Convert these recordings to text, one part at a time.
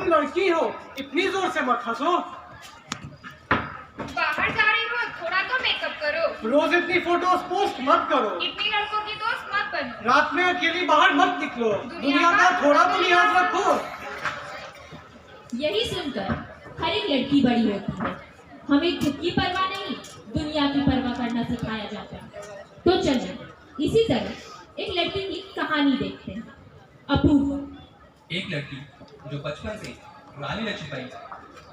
लड़की हो, इतनी जोर से मत हंसो। बाहर जा रही हो, थोड़ा तो मेकअप करो। रोज इतनी फोटोज पोस्ट मत करो। इतनी लड़कों की दोस्त मत बनो। रात में अकेली बाहर मत निकलो। दुनिया का थोड़ा तो लिहाज रखो। यही सुनकर हर एक लड़की बड़ी होती है। हमें खुद की परवाह नहीं, दुनिया की परवाह करना सिखाया जाता है। तो चलिए इसी तरह एक लड़की की कहानी देखते हैं। अपूर्व। एक लड़की जो बचपन से रानी लक्ष्मीबाई,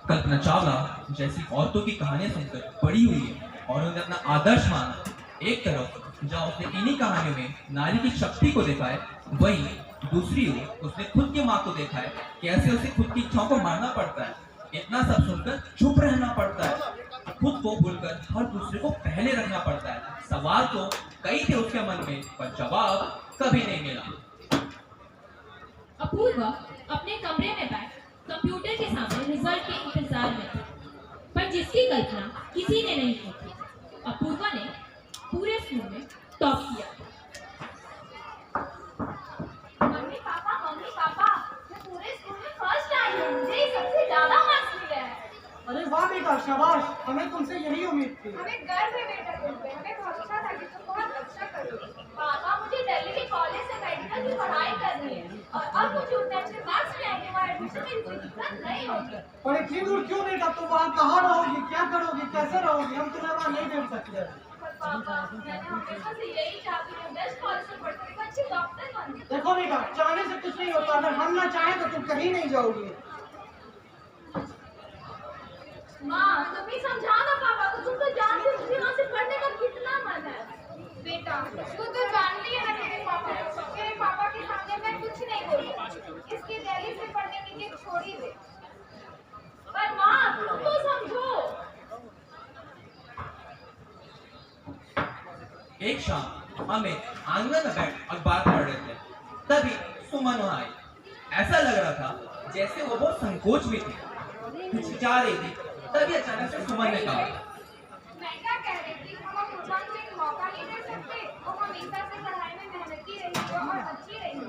कल्पना चावला जैसी औरतों की कहानियां सुनकर बड़ी हुई है और उन्हें अपना आदर्श माना। एक तरफ जहाँ उसने इन्हीं कहानियों में नारी की शक्ति को देखा है, वहीं दूसरी ओर उसने खुद की माँ को देखा है, कैसे उसे खुद की इच्छाओं को मारना पड़ता है। इतना सब सुनकर चुप रहना पड़ता है, खुद को भूलकर हर दूसरे को पहले रखना पड़ता है। सवाल तो कई थे उसके मन में, पर जवाब कभी नहीं मिला। अपूर्व अपने कमरे में बैठ कंप्यूटर के सामने रिजल्ट के इंतजार में थी, पर जिसकी कल्पना किसी ने नहीं की थी। अपूर्वा ने पूरे स्कूल में टॉप किया। मम्मी पापा, मैं पूरे स्कूल में फर्स्ट आई हूँ। मुझे ही सबसे ज्यादा मार्क्स मिले हैं। अरे वाह बेटा, शाबाश, हमें तुमसे यही उम्मीद थी। हमें गर्व है बेटा तुम पे। हमें भरोसा था कि तुम बहुत अच्छा करोगे। पापा, मुझे दिल्ली के कॉलेज से मेडिकल की पढ़ाई करनी है और अब मुझे उतने अच्छे मार्क्स में आएंगे, वहाँ एडमिशन मेरी कोई दिक्कत नहीं होगी। पर इतनी दूर क्यों बेटा? तुम वहाँ कहाँ रहोगी, क्या करोगी, कैसे रहोगी? हम तुम्हें वहाँ नहीं भेज सकते। पर पापा, मैंने हमेशा से यही चाहती हूँ, बेस्ट कॉलेज से पढ़कर एक अच्छी डॉक्टर बनूं। देखो बेटा, चाहने से कुछ नहीं होता। अगर हम ना चाहें तो तुम कहीं नहीं जाओगी। माँ, तुम ही समझा ना पापा को। तुम तो जानती हो मुझे वहाँ से पढ़ने का कितना मन है। बेटा, तू तो जानती है ना मेरे पापा को। मेरे पापा के सामने मैं कुछ नहीं बोलती। इसकी दिल्ली से पढ़ने की जिद छोड़ी दे। पर माँ, तुम तो समझो। एक शाम अमित आंगन में बैठ अखबार पढ़ रहे थे, तभी सुमन वहां आई। ऐसा लग रहा था जैसे वो बहुत संकोच में थी, हिचकिचा रही थी। तभी अचानक से सुमन ने कहा, मैं क्या कह रही थी, हम अपूर्वा को एक मौका नहीं दे सकते? वो हमेशा से पढ़ाई में मेहनती रही है और अच्छी रही है।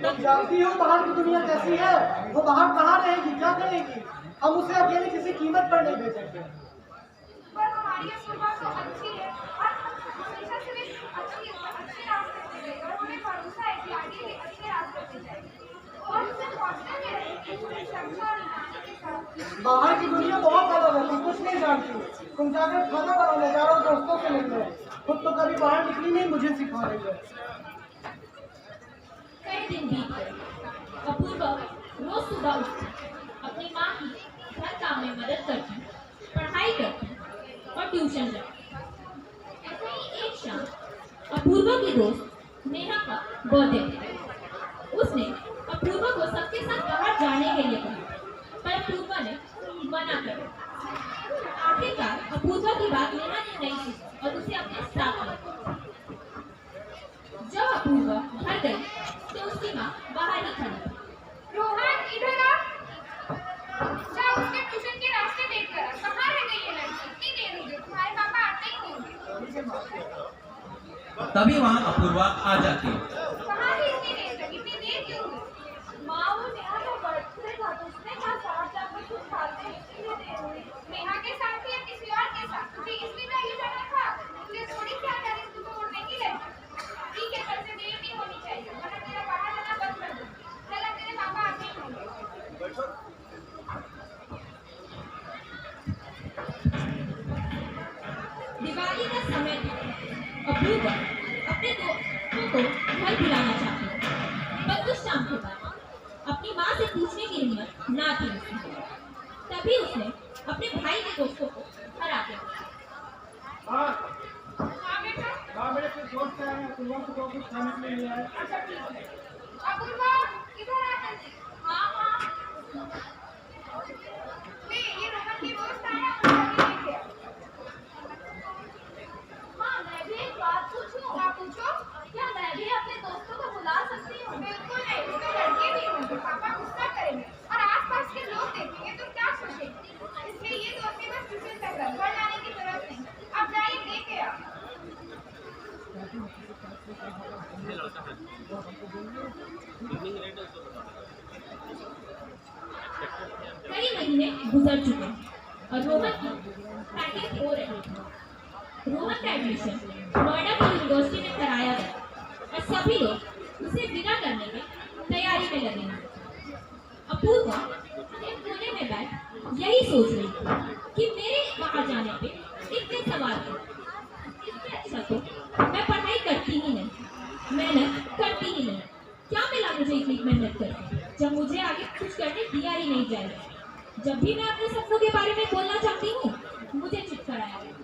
तुम जानती हो बाहर की दुनिया कैसी है? वो बाहर कहाँ रहेगी, क्या करेगी? हम उसे अकेले किसी कीमत पर नहीं भेजेंगे। पर हमारी अपूर्वा तो अच्छी है और हमेशा से भी अच्छे रास्ते पे गई और हमें भरोसा है कि आगे भी अच्छे रास्ते पे जाएगी और उसे हॉस्टल में रहेगी पूरी शिक्षा और नानी के साथ। बाहर की दुनिया बहुत अलग है, तुम कुछ नहीं जानती। तुम जाकर खाना बनाने जा रहे हो दोस्तों से मिलने, खुद तो कभी बाहर निकली नहीं, मुझे सिखा रही है। कई दिन बीत गए। अपूर्वा रोज सुबह उठती, अपनी माँ की हर काम में मदद करती, पढ़ाई करती और ट्यूशन जाती। ऐसे ही एक शाम अपूर्वा की दोस्त नेहा का बर्थडे था। उसने अपूर्वा को सबके साथ बाहर जाने के लिए कहा, पर अपूर्वा ने मना कर दिया। आखिरकार अपूर्वा की बात नेहा ने नहीं सुनी और उसे अपने साथ ले गई। जब अपूर्वा घर गई तो उसकी माँ बाहर ही खड़ी थी। रोहन, इधर आ। जा उसके ट्यूशन के रास्ते देख कर आ। कहाँ रह गई ये लड़की? इतनी देर हो गई, तुम्हारे पापा आते ही होंगे। तभी वहां अपूर्वा आ जाती है। कहाँ थी इतनी देर तक? इतनी देर क्यों हुई? माँ, वो नेहा का बर्थडे था तो उसने कहा साथ जाकर कुछ खाते हैं, इसलिए देर हुई। नेहा के साथ या किसी और के साथ? तुझे इसलिए चाहिए जाना था? तुझे थोड़ी क्या करे, तू तो उड़ने की लड़की। ठीक है, कल से देर नहीं होनी चाहिए, वरना तेरा बाहर जाना बंद कर दूँ। चल, अब तेरे पापा आते ही होंगे। दिवाली का समय था। अपूर्वा अपने दोस्तों को घर बुलाना चाहती थी, पर कुछ शाम के बाद अपनी माँ से पूछने की हिम्मत ना थी उसकी। तभी उसने अपने भाई के दोस्तों को घर आके हाँ बेटा। हाँ, मेरे कुछ दोस्त आए हैं, तुम लोग को कुछ खाने के लिए आए। अच्छा ठीक है। अपूर्वा, इधर आ जल्दी। हाँ हाँ। ये रोहन की दोस्त आया, उनका भी लेके आ। हाँ, मैं भी एक बात पूछूं? क्या पूछो? क्या मैं भी अपने दोस्तों को बुला सकती हूँ? बिल्कुल नहीं, उसमें लड़के भी होंगे, पापा गुस्सा करेंगे और आसपास के लोग देखेंगे तो क्या सोचेंगे? गुजर चुके हैं और रोहन की पैकेज हो रही है। रोहन का एडमिशन नोएडा की यूनिवर्सिटी में कराया गया और सभी लोग उसे विदा करने की तैयारी में लगे हैं। अपूर्वा एक कोने में बैठ यही सोच रही थी कि मेरे वहां जाने पे इतने सवाल थे। इससे अच्छा तो मैं पढ़ाई करती ही नहीं, मेहनत करती ही नहीं। क्या मिला मुझे इतनी मेहनत करके जब मुझे आगे कुछ करने दिया ही नहीं जाएगा। जब भी मैं अपने सपनों के बारे में बोलना चाहती हूँ मुझे चुप कराया गया।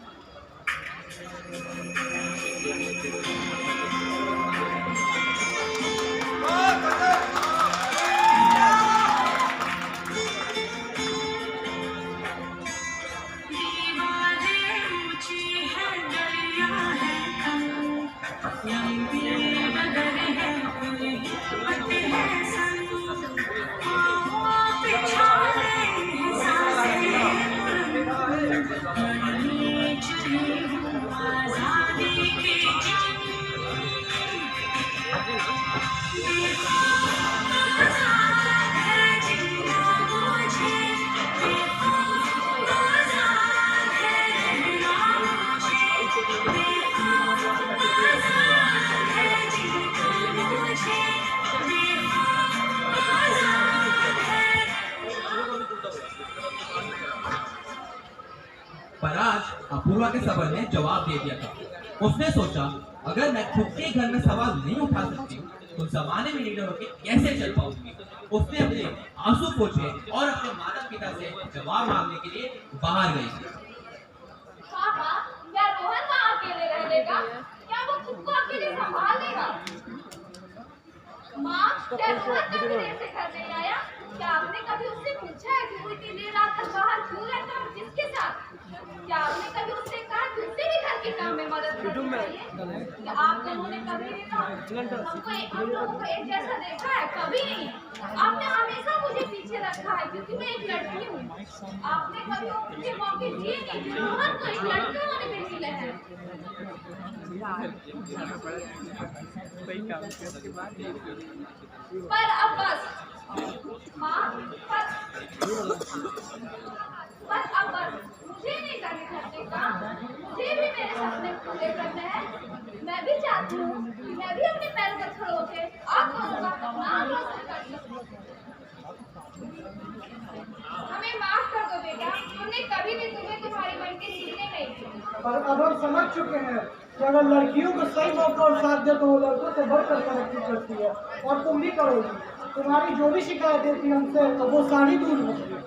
पर आज अपूर्वा के सवाल ने जवाब दे दिया था। उसने सोचा अगर मैं खुद के घर में सवाल नहीं उठा सकती तो जमाने में लीडर होकर कैसे चल पाऊंगी। उसने अपने आंसू पोंछे और अपने माता पिता से जवाब मांगने के लिए बाहर गई। पापा, क्या रोहन वहाँ अकेले रह लेगा? क्या वो खुद को अकेले संभाल लेगा? माँ, क्या रोहन कभी देर से घर नहीं आया? क्या आपने कभी उससे पूछा है कि वो इतनी देर रात तक बाहर क्यों रहता है और किसके साथ? क्या आपने कभी उससे कहा कि उससे भी घर के काम में मदद करनी चाहिए? क्या आप दोनों ने कभी भी हम लोगों को एक जैसा देखा है? कभी नहीं। आपने हमेशा मुझे पीछे रखा है क्योंकि मैं एक लड़की हूँ। आपने कभी उनके मौके दिए नहीं जो रोहन को एक लड़के होने में मिले हैं। पर अब बस माँ, बस अब बस मुझे नहीं करने करने का। मुझे भी मेरे सपने पूरे करने हैं। मैं भी चाहती हूँ कि मैं भी अपने पैरों पर खड़े होकर आप लोगों का नाम रोशन कर सकूं। हमें माफ कर दो बेटा, हमने कभी भी तुम्हें तुम्हारी मन की चीजें नहीं दी। पर अब हम समझ चुके हैं कि अगर लड़कियों को सही मौका और साथ दे तो वो लड़कों से बढ़कर तरक्की करती है और तुम भी करोगी। तुम्हारी जो भी शिकायतें थी हमसे तो वो सारी दूर होगी।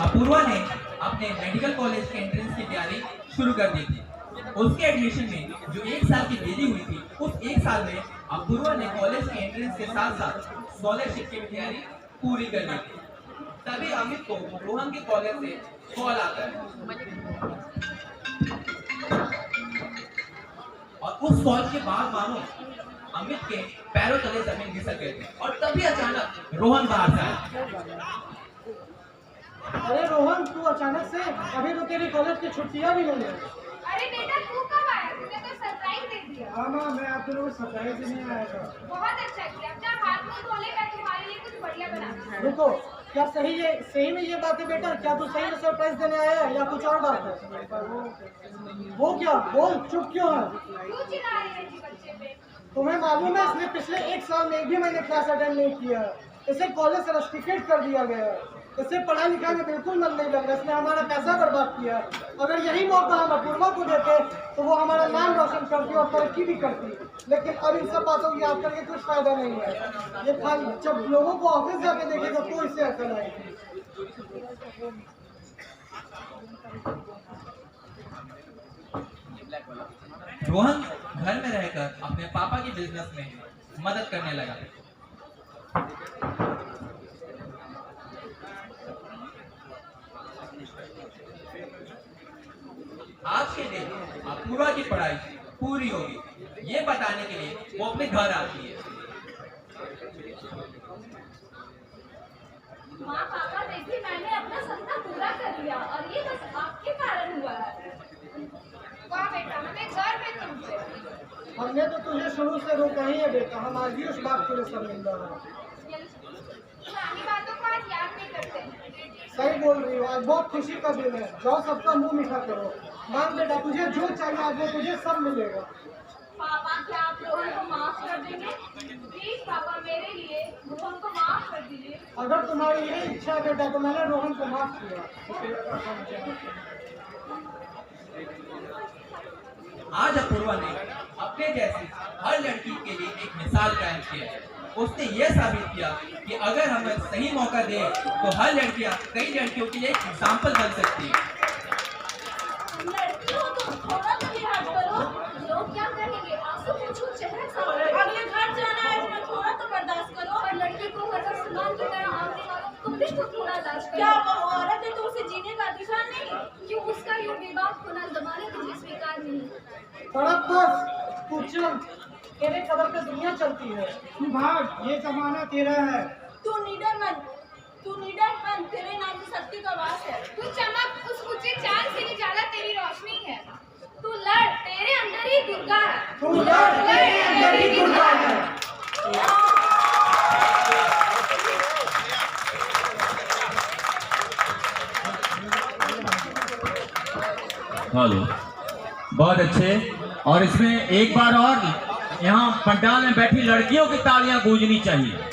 अपूर्वा ने अपने मेडिकल कॉलेज के एंट्रेंस की तैयारी शुरू कर दी थी। उसके एडमिशन में जो 1 साल की देरी हुई थी उस 1 साल में अपूर्वा ने कॉलेज के एंट्रेंस के साथ साथ स्कॉलरशिप की तैयारी पूरी कर ली थी। तभी अमित को रोहन के कॉलेज से कॉल आता है और उस कॉल के बाद मानो अमित के पैरों तले जमीन घिसक गए थे और तभी अचानक रोहन बाहर से आया। अरे रोहन, तू अचानक से? अभी तो तेरी कॉलेज की छुट्टियां भी नहीं है। अरे बेटा, तू कब आया? तूने तो सरप्राइज दे दिया। हाँ माँ, मैं आपके लोग सरप्राइज देने आया था। बहुत अच्छा किया। अपना हाथ मुंह धो ले, मैं तुम्हारे लिए कुछ बढ़िया बना। रुको, क्या सही में ये बात है बेटा? क्या तू सही में सरप्राइज देने आया है या कुछ और बात है? वो क्या? बोल, चुप क्यों है? क्यों चिल्ला रही है जी बच्चे पे? तुम्हें मालूम है इसने पिछले 1 साल में एक भी महीने क्लास अटेंड नहीं किया। इसे कॉलेज से रस्टिकेट कर दिया गया है। इसे पढ़ाई लिखाई में बिल्कुल मन नहीं लग रहा। इसने हमारा पैसा बर्बाद किया। अगर यही मौका हम अपूर्वा को देते तो वो हमारा नाम रोशन करती और तरक्की भी करती। लेकिन अब इन सब बातों की याद करके कुछ फायदा नहीं है। ये खाली जब लोगों को ऑफिस जाके देखेगा तो इससे अकल आएगी। रोहन घर में रहकर अपने पापा के बिजनेस में मदद करने लगा। आज के दिन अपूर्वा की पढ़ाई पूरी होगी ये बताने के लिए वो अपने घर आती है। माँ, पापा देखिए, मैंने अपना सपना पूरा कर लिया और ये बस आपके कारण हुआ है। वाह बेटा, हमें गर्व है तुमसे। हमने तो तुझे शुरू से रोका ही है बेटा, हम आज भी उस बात के लिए शर्मिंदा हैं। पुरानी बातों को आज याद नहीं करते। सही बोल रही हो, आज बहुत खुशी का दिन है। जाओ सबका मुंह मीठा करो। मांग बेटा, तुझे जो चाहिए आज वो तुझे सब मिलेगा। पापा क्या आप रोहन को माफ कर देंगे? प्लीज पापा मेरे लिए रोहन को माफ कर दीजिए। अगर तुम्हारी यही इच्छा है बेटा तो मैंने रोहन को माफ किया। आज अपूर्वा ने अपने जैसी हर लड़की के लिए एक मिसाल कायम की है। उसने यह साबित किया कि अगर हमें सही मौका दे तो हर लड़कियां कई लड़कियों के लिए एक एग्जाम्पल बन सकती है। लड़की हो तो थोड़ा तो लिहाज करो। लोग क्या कहेंगे? आंसू पूछो चेहरे सामने। अगले घर जाना है तो थोड़ा तो बर्दाश्त करो। और लड़की को हर सामान की तरह आने वालों को भी तो थोड़ा लाज करो। क्या वो औरत है तो उसे जीने का अधिकार नहीं? क्यों उसका यूं बेबाक होना जमाने तुझे स्वीकार नहीं? तड़प बस, तू चल, तेरे कदर पे दुनिया चलती है। तू भाग, ये जमाना तेरा है। तू निडर मन, तेरे नाम की शक्ति का वास है। तू चमक उस ऊंचे चांद से भी ज्यादा तेरी रोशनी है। तू लड़, तेरे अंदर ही दुर्गा है। तू लड़, तेरे अंदर ही दुर्गा है। हेलो, बहुत अच्छे। और इसमें एक बार और यहाँ पंडाल में बैठी लड़कियों की तालियां गूंजनी चाहिए।